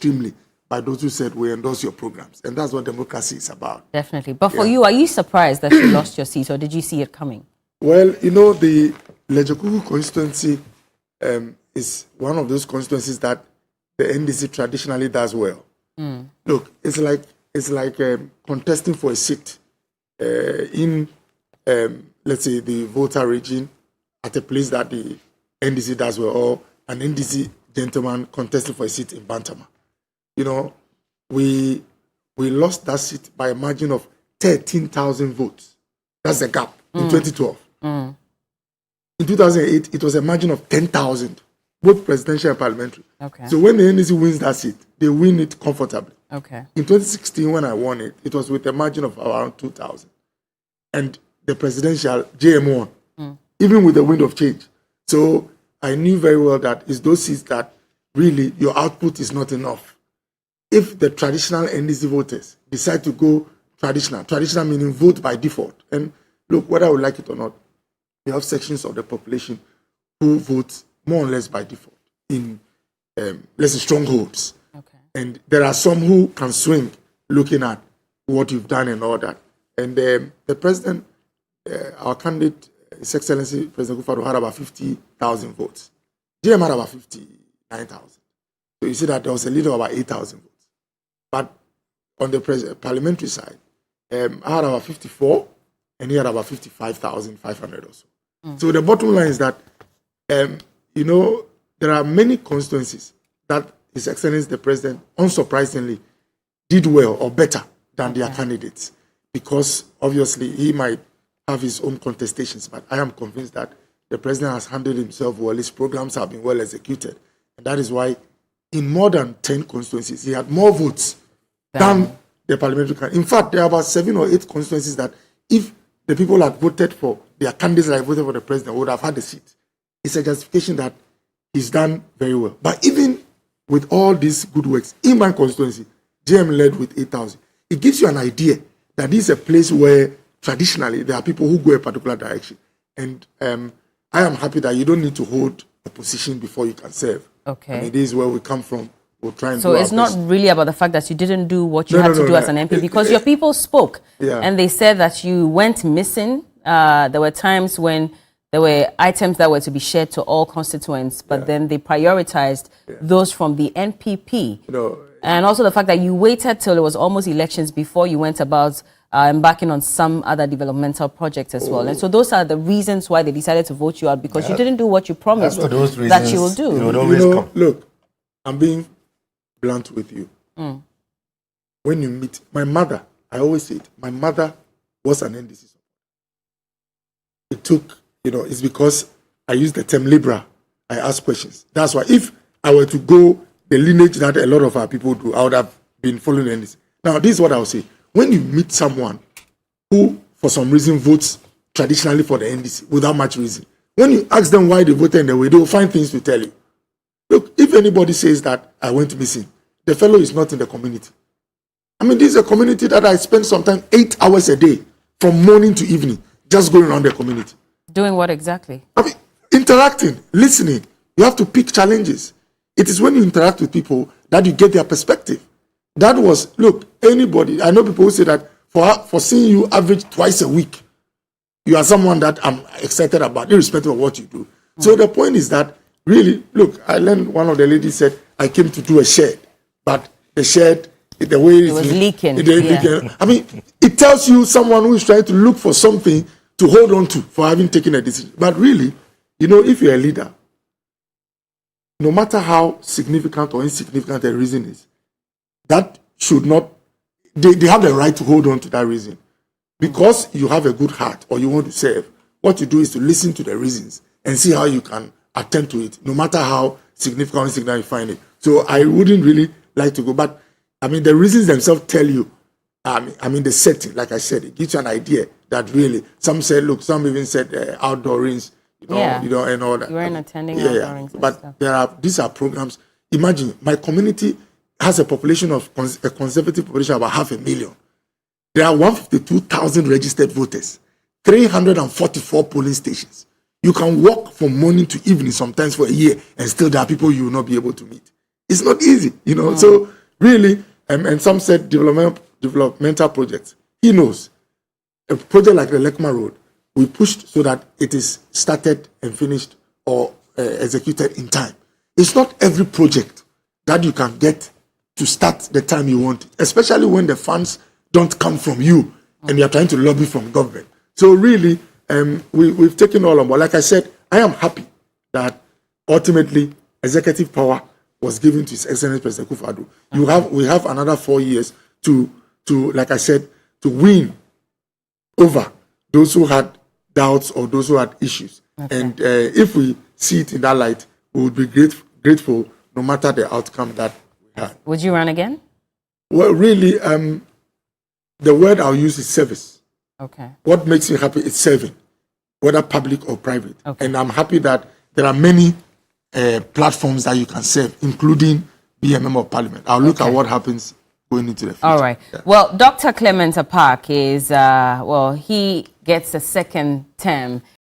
extremely by those who said we endorse your programs. And that's what democracy is about. Definitely. But for you, are you surprised that you lost your seat, or did you see it coming? Well, you know, the Lejokuku constituency is one of those constituencies that the NDC traditionally does well. Look, it's like contesting for a seat in, let's say, the voter region at a place that the NDC does well, or an NDC gentleman contesting for a seat in Bantama. You know, we lost that seat by a margin of 13,000 votes. That's the gap in 2012. In 2008, it was a margin of 10,000, both presidential and parliamentary. Okay. So when the NDC wins that seat, they win it comfortably. Okay. In 2016, when I won it, it was with a margin of around 2,000. And the presidential, JM won, even with the wind of change. So I knew very well that it's those seats that really your output is not enough. If the traditional NDC voters decide to go traditional meaning vote by default, and look, whether I would like it or not, you have sections of the population who vote more or less by default in, let's say, strongholds. Okay. And there are some who can swing looking at what you've done and all that. And the president, our candidate, His Excellency President Kufuor, had about 50,000 votes. GM had about 59,000. So you see that there was a lead of about 8,000 votes. But on the parliamentary side, I had about 54, and he had about 55,500 or so. So the bottom line is that, you know, there are many constituencies that His Excellency the President, unsurprisingly, did well or better than their candidates, because obviously he might have his own contestations, but I am convinced that the President has handled himself well. His programs have been well executed, and that is why in more than 10 constituencies, he had more votes than the parliamentary candidate. In fact, there are about 7 or 8 constituencies that if the people had voted for their candidates that voted for the President would have had a seat. It's a justification that he's done very well. But even with all these good works, in my constituency, JM led with 8,000. It gives you an idea that this is a place where traditionally there are people who go a particular direction. And I am happy that you don't need to hold a position before you can serve. Okay. And it is where we come from. We'll try and so it's not really about the fact that you didn't do what you had to do as an MP, because your people spoke and they said that you went missing. There were times when there were items that were to be shared to all constituents, but then they prioritized those from the NPP. And also the fact that you waited till it was almost elections before you went about embarking on some other developmental projects as well. And so those are the reasons why they decided to vote you out, because you didn't do what you promised that you will do. Look, I'm being blunt with you. When you meet my mother, I always say it, my mother was an NDC supporter. It took, it's because I used the term liberal. I ask questions. That's why if I were to go the lineage that a lot of our people do, I would have been following NDC. Now, this is what I will say. When you meet someone who, for some reason, votes traditionally for the NDC without much reason, when you ask them why they voted in the way, they will find things to tell you. Look, if anybody says that I went missing, the fellow is not in the community. I mean, this is a community that I spend sometimes 8 hours a day, from morning to evening, just going around the community. Doing what exactly? I mean, interacting, listening. You have to pick challenges. It is when you interact with people that you get their perspective. That was, look, anybody, I know people who say that for seeing you average twice a week, you are someone that I'm excited about, irrespective of what you do. So the point is that, really, look, I learned one of the ladies said, I came to do a shed, but the shed, the way it was leaking. I mean, it tells you someone who is trying to look for something to hold on to for having taken a decision. But really, if you're a leader, no matter how significant or insignificant a reason is, that should not, they have the right to hold on to that reason. Because you have a good heart or you want to serve, what you do is to listen to the reasons and see how you can attend to it, no matter how significant or insignificant you find it. So I wouldn't really like to go, but I mean, the reasons themselves tell you, I mean, the setting, like I said, it gives you an idea that really, some said, look, some even said outdoor rings, and all that. You weren't attending outdoor rings. But these are programs. Imagine, my community has a population of, a conservative population of about 500,000. There are 152,000 registered voters, 344 polling stations. You can walk from morning to evening sometimes for a year, and still there are people you will not be able to meet. It's not easy, you know. So really, and some said developmental projects. He knows. A project like the Lekma Road, we pushed so that it is started and finished or executed in time. It's not every project that you can get to start the time you want, especially when the funds don't come from you and you are trying to lobby from government. So really, we've taken all on board. Like I said, I am happy that ultimately executive power was given to His Excellency President Akufo-Addo. We have another 4 years to, like I said, to win over those who had doubts or those who had issues. Okay. And if we see it in that light, we would be grateful no matter the outcome that we had. Would you run again? Well, really, the word I'll use is service. Okay. What makes me happy is serving, whether public or private. Okay. And I'm happy that there are many platforms that you can serve, including BMM of Parliament. I'll look at what happens going into the future. All right. Yeah. Well, Dr. Clement Apak is, he gets a second term